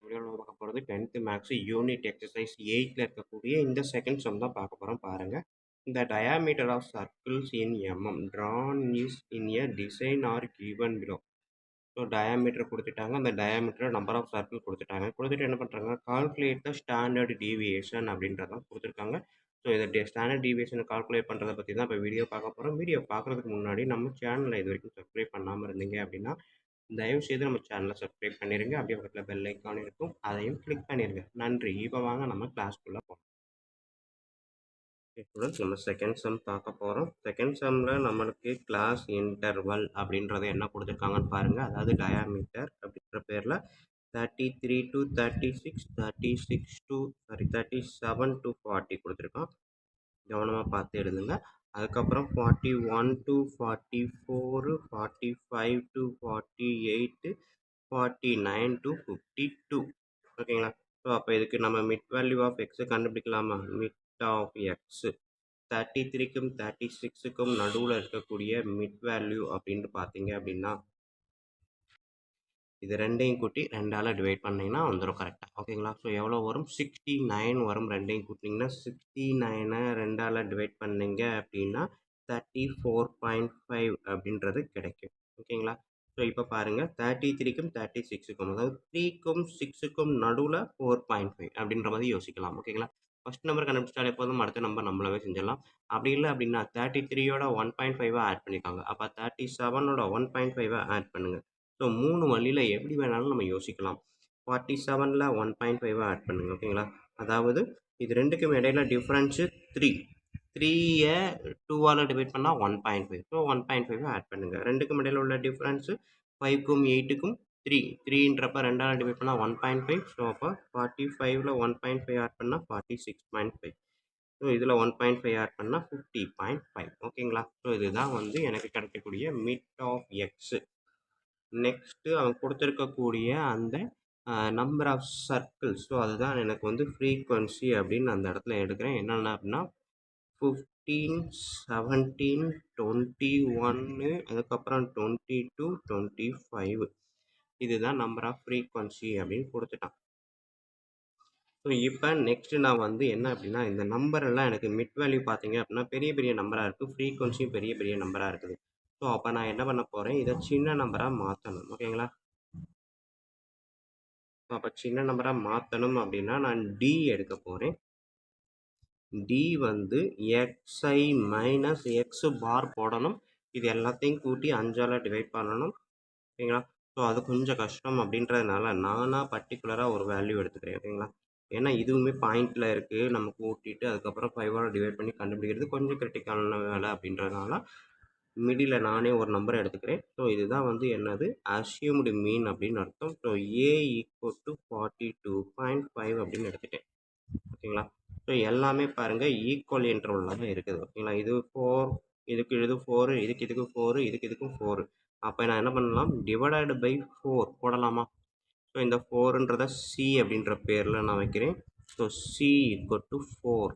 வீடியோல நம்ம பார்க்க போறது 10th மேத்ஸ் யூனிட் எக்ஸர்சைஸ் 8ல இருக்கக்கூடிய இந்த செகண்ட் சம் தான் பார்க்க போறோம் பாருங்க. The diameter of circles in mm drawn is in a design are given below. So diameter கொடுத்துட்டாங்க. அந்த டயாமீட்டர் நம்பர் ஆஃப் சர்க்கிள் கொடுத்துட்டாங்க. கொடுத்துட்டு என்ன பண்ணுறாங்க, கால்குலேட் த ஸ்டாண்டர்ட் டீவியேஷன் அப்படின்றதான் கொடுத்துருக்காங்க. ஸோ இதை ஸ்டாண்டர்ட் டீவியேஷனை கால்குலேட் பண்ணுறதை பற்றி தான் இப்போ வீடியோ பார்க்க போகிறோம். வீடியோ பார்க்குறதுக்கு முன்னாடி நம்ம சேனலை இது வரைக்கும் சப்ஸ்கிரைப் பண்ணாமல் இருந்தீங்க அப்படின்னா தயவுசெய்து நம்ம சேனலை சப்ஸ்கிரைப் பண்ணிடுங்க. அப்படியே பக்கத்தில் பெல் ஐக்கான் இருக்கும், அதையும் கிளிக் பண்ணிடுங்க. நன்றி. இப்போ வாங்க நம்ம கிளாஸ்க்குள்ளே போகலாம். ஸ்டூடெண்ட்ஸ், நம்ம செகண்ட் சம் பார்க்க போகிறோம். செகண்ட் சம்மில் நம்மளுக்கு கிளாஸ் இன்டர்வல் அப்படின்றத என்ன கொடுத்துருக்காங்கன்னு பாருங்கள். அதாவது டயாமீட்டர் அப்படின்ற பேரில் 33 to 36, 36 to 37 to 40 கொடுத்துருக்கான். கவனமாக பார்த்து எழுதுங்க. அதுக்கப்புறம் 41 to 44, 45 to 48, 49 to 52. ஓகேங்களா? ஸோ அப்போ இதுக்கு நம்ம மிட் வேல்யூ ஆஃப் எக்ஸை கண்டுபிடிக்கலாமா? மிட் ஆஃப் எக்ஸ் 33க்கும் 36க்கும் நடுவில் இருக்கக்கூடிய மிட் வேல்யூ அப்படின்னு பார்த்தீங்க அப்படின்னா இது ரெண்டையும் கூட்டி 2ஆல் டிவைட் பண்ணிங்கன்னா வந்துடும் கரெக்டாக. ஓகேங்களா? ஸோ எவ்வளோ வரும்? 69 வரும். ரெண்டையும் கூட்டிங்கன்னா 69 2ஆல் டிவைட் பண்ணிங்க அப்படின்னா 34.5 அப்படின்றது கிடைக்கும். ஓகேங்களா? ஸோ இப்போ பாருங்கள், 33க்கும் 36க்கும் அதாவது 3க்கும் 6க்கும் நடுவில் 4.5 அப்படின்ற மாதிரி யோசிக்கலாம். ஓகேங்களா? ஃபஸ்ட் நம்பர் கண்டுபிடிச்சாலே போதும், அடுத்த நம்பர் நம்மளாவே செஞ்சிடலாம். அப்படி இல்லை அப்படின்னா 33யோட 1.5 ஆட் பண்ணிக்காங்க. அப்போ 37ஓட 1.5 ஆட் பண்ணுங்கள். ஸோ 3 வழியில் எப்படி வேணாலும் நம்ம யோசிக்கலாம். 47ல் 1.5 ஆட் பண்ணுங்கள். ஓகேங்களா? அதாவது இது ரெண்டுக்கும் இடையில டிஃப்ரென்ஸு 3. 3யை 2ஆல் டிவைட் பண்ணால் 1.5. ஸோ 1.5 ஆட் பண்ணுங்கள். ரெண்டுக்கும் இடையில உள்ள டிஃப்ரென்ஸு 5க்கும் 8க்கும் 3. 3ன்றப்ப 2ஆல் டிவைட் பண்ணால் 1.5. ஸோ அப்போ 45ல் 1.5 ஆட் பண்ணால் 46.5. ஸோ இதில் 1.5 ஆட் பண்ணால் 50.5. ஓகேங்களா? ஸோ இதுதான் வந்து எனக்கு கிடைக்கக்கூடிய மிட் ஆஃப் எக்ஸு. நெக்ஸ்ட்டு அவன் கொடுத்துருக்கக்கூடிய அந்த நம்பர் ஆஃப் சர்க்கிள்ஸ். ஸோ அதுதான் எனக்கு வந்து ஃப்ரீக்வன்சி அப்படின்னு அந்த இடத்துல எடுக்கிறேன். என்னென்ன அப்படின்னா 15, 17, 21, அதுக்கப்புறம் 22, 25. இதுதான் நம்பர் ஆஃப் ஃப்ரீக்வன்சி அப்படின்னு கொடுத்துட்டான். ஸோ இப்போ நெக்ஸ்ட்டு நான் வந்து என்ன அப்படின்னா, இந்த நம்பர் எல்லாம் எனக்கு மிட் வேல்யூ பார்த்தீங்க அப்படின்னா பெரிய பெரிய நம்பராக இருக்குது, ஃப்ரீக்வன்சியும் பெரிய பெரிய நம்பராக இருக்குது. ஸோ அப்போ நான் என்ன பண்ண போகிறேன், இதை சின்ன நம்பராக மாற்றணும். ஓகேங்களா? அப்போ சின்ன நம்பராக மாற்றணும் அப்படின்னா நான் டி எடுக்க போகிறேன். டி வந்து எக்ஸ்ஐ மைனஸ் எக்ஸ் பார் போடணும். இது எல்லாத்தையும் கூட்டி 5ஆல் டிவைட் பண்ணணும். ஓகேங்களா? ஸோ அது கொஞ்சம் கஷ்டம் அப்படின்றதுனால நானாக பர்டிகுலராக ஒரு வேல்யூ எடுத்துக்கிறேன். ஓகேங்களா? ஏன்னா இதுவுமே பாயிண்டில் இருக்குது, நம்ம கூட்டிட்டு அதுக்கப்புறம் 5ஆல் டிவைட் பண்ணி கண்டுபிடிக்கிறது கொஞ்சம் கிரிட்டிக்கலான வேலை அப்படின்றதுனால மிடில் நானே ஒரு நம்பர் எடுத்துக்கிறேன். ஸோ இதுதான் வந்து என்னது அஸ்யூம்டு மீன் அப்படின்னு அர்த்தம். ஸோ ஏ ஈக்குவல் டு 42.5 அப்படின்னு எடுத்துட்டேன். ஓகேங்களா? ஸோ எல்லாமே பாருங்கள் ஈக்குவல் இன்டர்வலில் தான் இருக்குது. ஓகேங்களா? இது 4, இதுக்கு இது 4, இதுக்கு 4, இதுக்கும் 4. அப்போ நான் என்ன பண்ணலாம், டிவைடட் பை 4 போடலாமா? ஸோ இந்த 4ன்றத சி அப்படின்ற பேரில் நான் வைக்கிறேன். So C equal to 4.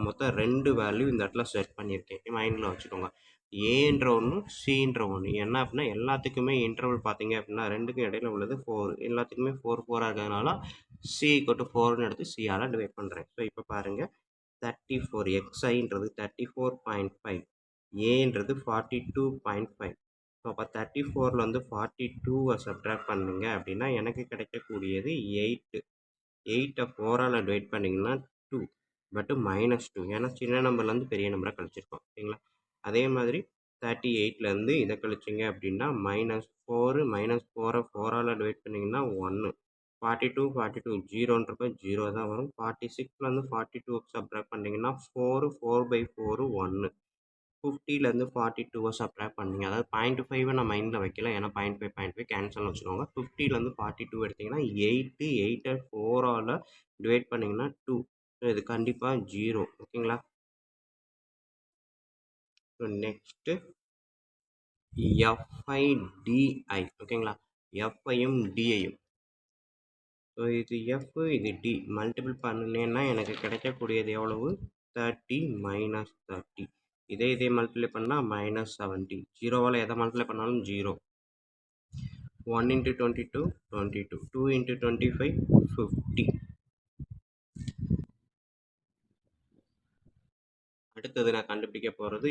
மொத்தம் 2 வேல்யூ இந்த இடத்துல செட் பண்ணியிருக்கேன். மைண்டில் வச்சுக்கோங்க. ஏன்ற ஒன்று, சின்ற ஒன்று. என்ன அப்படின்னா எல்லாத்துக்குமே இன்டர்வல் பார்த்தீங்க அப்படின்னா ரெண்டுக்கும் இடையில உள்ளது 4. எல்லாத்துக்குமே 4 4 இருக்கிறதுனால சி ஈக்குவல் டு 4ன்னு எடுத்து சியால் டிவைட் பண்ணுறேன். ஸோ இப்போ பாருங்கள், 34 எக்ஸ்ஐன்றது 34.5, ஏன்றது 42.5. ஸோ அப்போ 34ல் வந்து 42வை சப்ட்ராக்ட் பண்ணுங்க அப்படின்னா எனக்கு கிடைக்கக்கூடியது 8. 8ஐ 4ஆல் டிவைட் பண்ணிங்கன்னா 2, பட்டு -2. ஏன்னா சின்ன நம்பர்லேருந்து பெரிய நம்பராக கழிச்சிருக்கோம். ஓகேங்களா? அதே மாதிரி 38லேருந்து இதை கழிச்சிங்க அப்படின்னா -4, -4ஐ 4ஆல் டிவைட் பண்ணிங்கன்னா 1. 42, 42 ஜீரோன்றப்ப 0 தான் வரும். 46லேருந்து 42க்கு சப்ட்ராக்ட் பண்ணிங்கன்னா 4, 4/4 1. 50லேருந்து 42வை சப்ட்ராக்ட் பண்ணிங்க, அதாவது 0.5 நான் மைண்டில் வைக்கல, ஏன்னா 0.5 0.5 கேன்சல் வச்சுக்கோங்க. 50லேருந்து 42 எடுத்திங்கன்னா 8, 8ஐ 4ஆல் டிவைட் பண்ணிங்கன்னா 2. ஸோ இது கண்டிப்பாக 0. ஓகேங்களா? So next F I D I. ஓகேங்களா? எஃப்ஐயும் டிஐயும். ஸோ இது எஃப், இது டி மல்டிபிள் பண்ணினேன்னா எனக்கு கிடைக்கக்கூடியது எவ்வளவு? 30 மைனஸ் 30. இதே மல்டிப்ளை பண்ணால் -70. 0வால் எதை மல்டிப்ளை பண்ணாலும் 0. 1 into 22, 22. 2 into 25, 50. அடுத்தது நான் கண்டுபிடிக்க போகிறது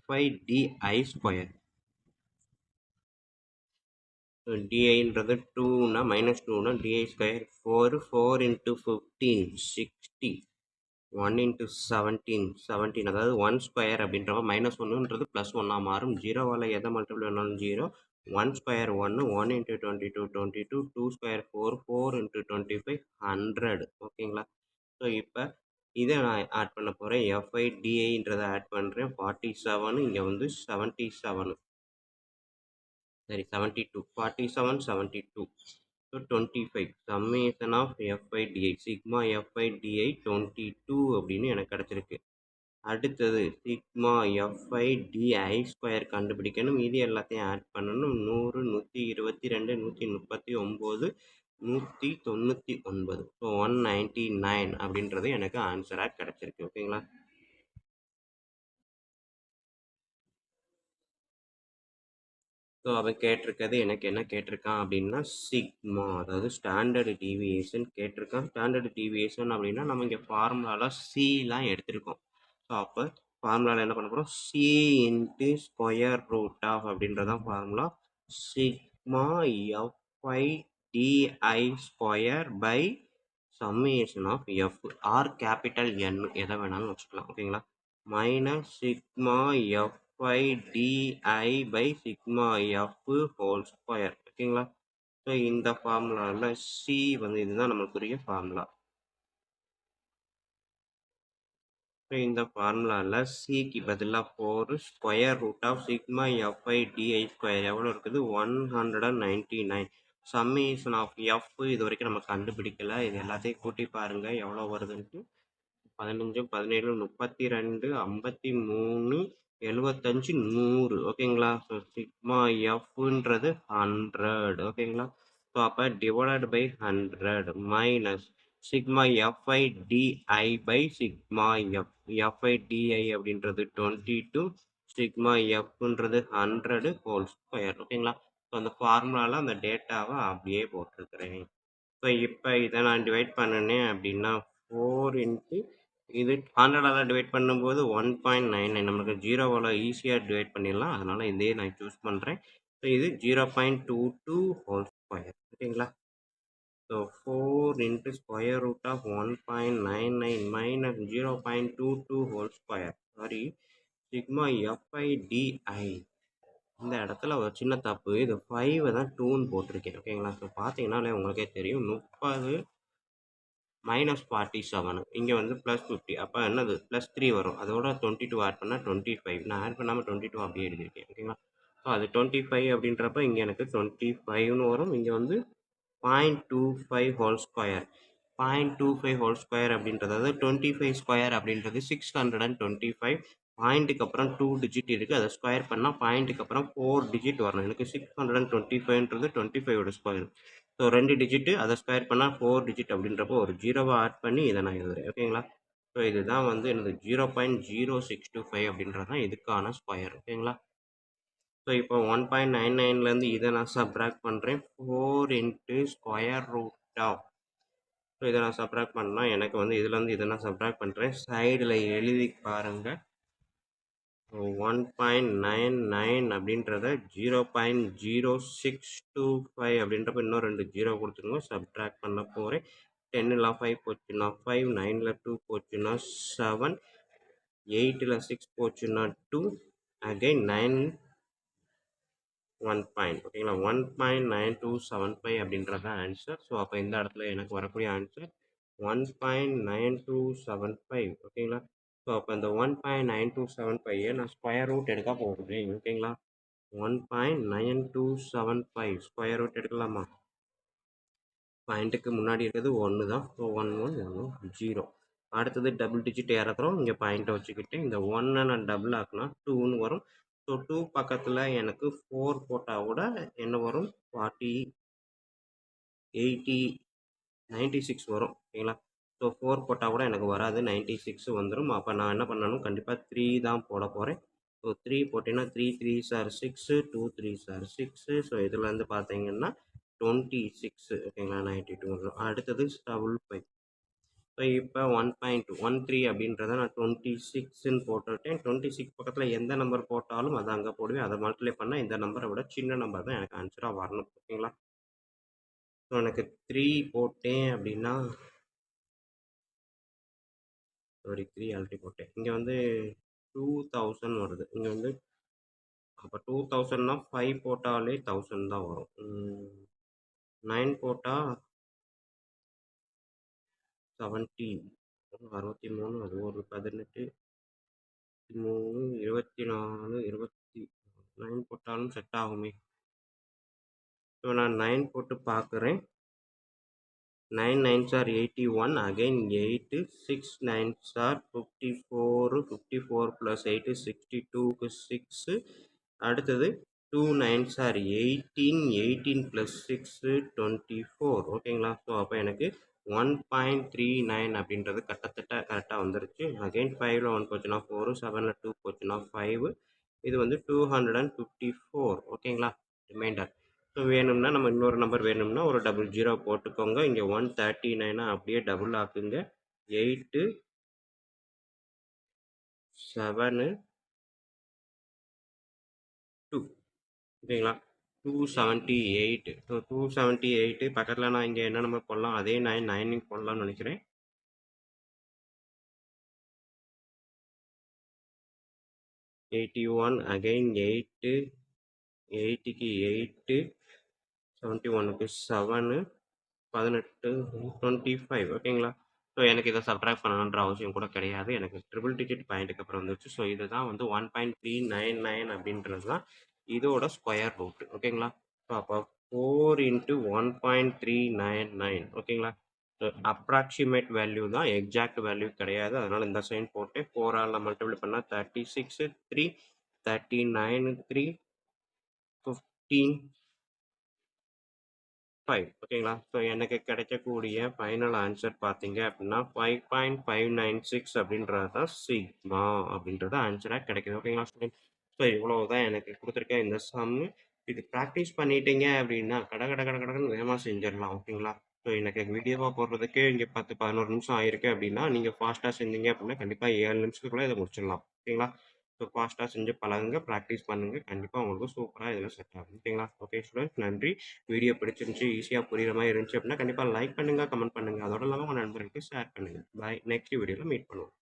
FIDI ஸ்கொயர். டிஐன்றது 2னா -2னா டிஐ ஸ்கொயர் 4 4 into 15 60 1 into 17 17 அதாவது 1 ஸ்கொயர் அப்படின்றப்ப -1ன்றது +1ஆக மாறும். ஜீரோவால் எதை மல்டிபிள் வேணாலும் 0 1 ஸ்கொயர் 1 1 into 22 22 2 ஸ்கொயர் 4 4 into 25 100. ஓகேங்களா? ஸோ இப்போ இதை நான் ஆட் பண்ண போகிறேன். FIDIன்றதை ஆட் பண்ணுறேன். 47 இங்கே வந்து 77 சரி 72 47 72 so 25 summation of FIDI sigma FIDI 22 அப்படின்னு எனக்கு கிடச்சிருக்கு. அடுத்தது சிக்மா FIDI ஸ்கொயர் கண்டுபிடிக்கணும். இது எல்லாத்தையும் ஆட் பண்ணணும். 100 122 139 199 ஸோ 199 அப்படின்றது எனக்கு ஆன்சராக கிடச்சிருக்கு. ஓகேங்களா? ஸோ அவன் கேட்டிருக்கிறது எனக்கு என்ன கேட்டிருக்கான் அப்படின்னா சிக்மா, அதாவது ஸ்டாண்டர்டு டீவியேஷன் கேட்டிருக்கான். ஸ்டாண்டர்டு டீவியேஷன் அப்படின்னா நம்ம இங்கே ஃபார்முலாவில் சிலாம் எடுத்திருக்கோம். ஸோ அப்போ ஃபார்முலாவில் என்ன பண்ண போகிறோம், C into square root of அப்படின்றதான் formula. Sigma FIDI square by summation of F R capital N எதை வேணாலும் வச்சுக்கலாம். ஓகேங்களா? Minus sigma FIDI by sigma F whole square. ஓகேங்களா? ஸோ இந்த ஃபார்முலாவில் சி வந்து இதுதான் நம்மளுக்குரிய ஃபார்முலா. ஸோ இந்த ஃபார்முலாவில் சிக்கு பதிலாக 4 square root of sigma FIDI square எவ்வளோ இருக்குது 199. சம்மேஷன் ஆஃப் எஃப் இது வரைக்கும் நம்ம கண்டுபிடிக்கல. இது எல்லாத்தையும் கூட்டி பாருங்கள் எவ்வளோ வருதுன்ட்டு. 15 17 32 53 75 100. ஓகேங்களா? ஸோ சிக்மா எஃப்ன்றது 100. ஓகேங்களா? ஸோ அப்போ divided by 100 minus sigma FIDI by sigma FIDI அப்படின்றது 22 சிக்மா எஃப்ன்றது 100 ஹோல் ஸ்கொயர். ஓகேங்களா? ஸோ அந்த ஃபார்முலாவில் அந்த டேட்டாவை அப்படியே போட்டிருக்கிறேன். ஸோ இப்போ இதை நான் டிவைட் பண்ணினேன் அப்படின்னா 4 இன்ட்டு இது 100ஆல் டிவைட் பண்ணும்போது 1.99 நம்மளுக்கு ஜீரோவால் ஈஸியாக டிவைட் பண்ணிடலாம். அதனால் இதே நான் சூஸ் பண்ணுறேன். ஸோ இது 0.22 ஹோல் ஸ்கொயர். ஓகேங்களா? So 4 into square root of 1.99 minus 0.22 whole square. Sorry sigma FIDI இந்த இடத்துல ஒரு சின்ன தப்பு. இது 5 தான் 2ன்னு போட்டிருக்கேன். ஓகேங்களா? ஸோ பார்த்தீங்கன்னாலே உங்களுக்கே தெரியும் 30 மைனஸ் 47 இங்கே வந்து ப்ளஸ் 50 அப்போ என்னது +3 வரும். அதோட 22 ஆட் பண்ணால் 25. நான் ஆட் பண்ணாமல் 22 அப்படியே எழுதியிருக்கேன். ஓகேங்களா? ஸோ அது 25 அப்படின்றப்ப இங்கே எனக்கு 25ன்னு வரும். இங்கே வந்து 0.25 ஹோல் ஸ்கொயர் 0.25 ஹோல் ஸ்கொயர் அப்படின்றது அதாவது 25 ஸ்கொயர் அப்படின்றது 625. பாயிண்ட்டுக்கு அப்புறம் 2 டிஜிட் இருக்குது. அதை ஸ்கொயர் பண்ணால் பாயிண்ட்டுக்கு அப்புறம் 4 டிஜிட் வரணும். எனக்கு 625ன்றது 25ஓட ஸ்கொயர். ஸோ 2 டிஜிட்டு அதை ஸ்கொயர் பண்ணால் 4 டிஜிட் அப்படின்றப்போ ஒரு ஜீரோவை ஆட் பண்ணி இதை நான் எழுதுறேன். ஓகேங்களா? ஸோ இதுதான் வந்து எனது 0.0625 அப்படின்றது தான் இதுக்கான ஸ்கொயர். ஓகேங்களா? ஸோ இப்போ 1.99லேருந்து இதை நான் சப்ராக்ட் பண்ணுறேன். 4 into square root of so இதை நான் சப்ராக்ட் பண்ணால் எனக்கு வந்து இதுலேருந்து இதை நான் சப்ராக்ட் பண்ணுறேன். சைடில் எழுதி பாருங்கள். 1.99 அப்படின்றத 0.0625 அப்படின்றப்ப இன்னும் 2 ஜீரோ கொடுத்துருங்க. சப்ட்ராக்ட் பண்ண போகிறேன். 10ல் 5 போச்சுன்னா 5 9ல் 2 போச்சுன்னா 7 8ல் 6 போச்சுன்னா 2 அகைன் 9 1 பாயிண்ட். ஓகேங்களா? 1.9275 அப்படின்றது தான் ஆன்சர். ஸோ அப்போ இந்த இடத்துல எனக்கு வரக்கூடிய ஆன்சர் 1.9275. ஓகேங்களா? ஸோ அப்போ இந்த 1.9275 நான் ஸ்கொயர் ரூட் எடுக்க போகிறேன். ஓகேங்களா? 1.9275 ஸ்கொயர் ரூட் எடுக்கலாமா? பாயிண்ட்டுக்கு முன்னாடி இருக்கிறது 1 தான். ஸோ 1 1 1 0. அடுத்தது டபுள் டிஜிட் இறக்குறோம். இங்கே பாயிண்ட்டை வச்சுக்கிட்டு இந்த 1 நான் டபுள் ஆக்குனா 2ன்னு வரும். ஸோ 2 பக்கத்தில் எனக்கு 4 போட்டால் கூட என்ன வரும் 40 80 96 வரும். ஓகேங்களா? ஸோ 4 போட்டால் கூட எனக்கு வராது 96 வந்துடும். அப்போ நான் என்ன பண்ணணும் கண்டிப்பாக 3 தான் போட போகிறேன். ஸோ 3 போட்டிங்கன்னா 3 3s are 6, 2 3s are 6. So இதில் வந்து பார்த்தீங்கன்னா 26 ஓகேங்களா 92 வரும். அடுத்தது 555. ஸோ இப்போ 1.13 அப்படின்றத நான் 26ன்னு போட்டுவிட்டேன். 26 பக்கத்தில் எந்த நம்பர் போட்டாலும் அதை அங்கே போடுவேன். அதை மல்டிப்ளை பண்ணால் இந்த நம்பரை விட சின்ன நம்பர் தான் எனக்கு ஆன்சராக வரணும். ஓகேங்களா? ஸோ எனக்கு 3 போட்டேன் அப்படின்னா சாரி 3 ஆல்ரெடி போட்டேன். இங்கே வந்து 2000 வருது. இங்கே வந்து அப்போ 2000னா 5 போட்டாலே 1000 தான் வரும். 9 போட்டால் 70, 63, அது ஒரு 18, 13, 24, 9 போட்டாலும் செட் ஆகுமே. ஸோ நான் 9 போட்டு பார்க்குறேன். 9 9s are 81, again 8, 6 9s are 54, 54 plus 8 is 62க்கு 6. அடுத்தது 2 9s are 18, 18 plus 6 24. ஓகேங்களா? ஸோ அப்போ எனக்கு 1.39 அப்படின்றது கிட்டத்தட்ட கரெக்டாக வந்துருச்சு. அகைன் 5ல் 1 போச்சுன்னா 4, 7ல் 2 போச்சுன்னா 5. இது வந்து 254. ஓகேங்களா? ரிமைண்டர். ஸோ வேணும்னா நம்ம இன்னொரு நம்பர் வேணும்னா ஒரு 00 போட்டுக்கோங்க. இங்கே 139 அப்படியே டபுள் ஆக்குங்க. 8 7 2 ஓகேங்களா? 278. ஸோ 278 பக்கத்தில் நான் இங்கே என்ன நம்பர் போடலாம், அதே 9 9 போடலாம்னு நினைக்கிறேன். 81 அகைன் 8, 8க்கு 8, 71க்கு 7, 18, 25. ஓகேங்களா? ஸோ எனக்கு இதை சப்ட்ராக்ட் பண்ணணுன்ற அவசியம் கூட கிடையாது. எனக்கு ட்ரிபிள் டிஜிட் பாயிண்ட்டுக்கு அப்புறம் வந்துச்சு. ஸோ இதுதான் வந்து 1.399 அப்படின்றது தான் இதோட ஸ்கொயர் ரூட். ஓகேங்களா? ஸோ அப்போ 4 இன்ட்டு 1.399. ஓகேங்களா? ஸோ அப்ராக்சிமேட் வேல்யூ தான், எக்ஸாக்ட் வேல்யூ கிடையாது. அதனால் இந்த சைன் போட்டு 4ஆல் நான் மல்டிப்ளை பண்ணால் 36, 3, 39, 3, 15, 5. ஓகேங்களா? ஸோ எனக்கு கிடைக்கக்கூடிய ஃபைனல் ஆன்சர் பார்த்தீங்க அப்படின்னா 5.596 அப்படின்றது தான் சிக்மா அப்படின்றது ஆன்சராக கிடைக்குது. ஓகேங்களா ஸ்டூடெண்ட்? ஸோ இவ்வளோ தான் எனக்கு கொடுத்துருக்க இந்த சம்மு. இது ப்ராக்டிஸ் பண்ணிட்டீங்க அப்படின்னா கடன்னு வேகமாக செஞ்சிடலாம். ஓகேங்களா? ஸோ எனக்கு வீடியோவாக போடுறதுக்கு இங்கே 10 11 நிமிஷம் ஆயிருக்கு அப்படின்னா நீங்கள் ஃபாஸ்ட்டாக செஞ்சீங்க அப்படின்னா கண்டிப்பாக 7 நிமிஷத்துக்குள்ளே இதை முடிச்சிடலாம். ஓகேங்களா? ஸோ ஃபாஸ்ட்டாக செஞ்சு பழகுங்க, ப்ராக்டிஸ் பண்ணுங்கள். கண்டிப்பாக உங்களுக்கு சூப்பராக இதில் செட் ஆகும். ஓகேங்களா? ஓகே ஸ்டூடெண்ட்ஸ், நன்றி. வீடியோ பிடிச்சிருந்துச்சு, ஈஸியாக புரியுற மாதிரி இருந்துச்சு அப்படின்னா கண்டிப்பாக லைக் பண்ணுங்கள், கமெண்ட் பண்ணுங்கள். அதோட இல்லாமல் உங்கள் நண்பர்களுக்கு ஷேர் பண்ணுங்கள். பாய். நெக்ஸ்ட் வீடியோவில் மீட் பண்ணுவோம்.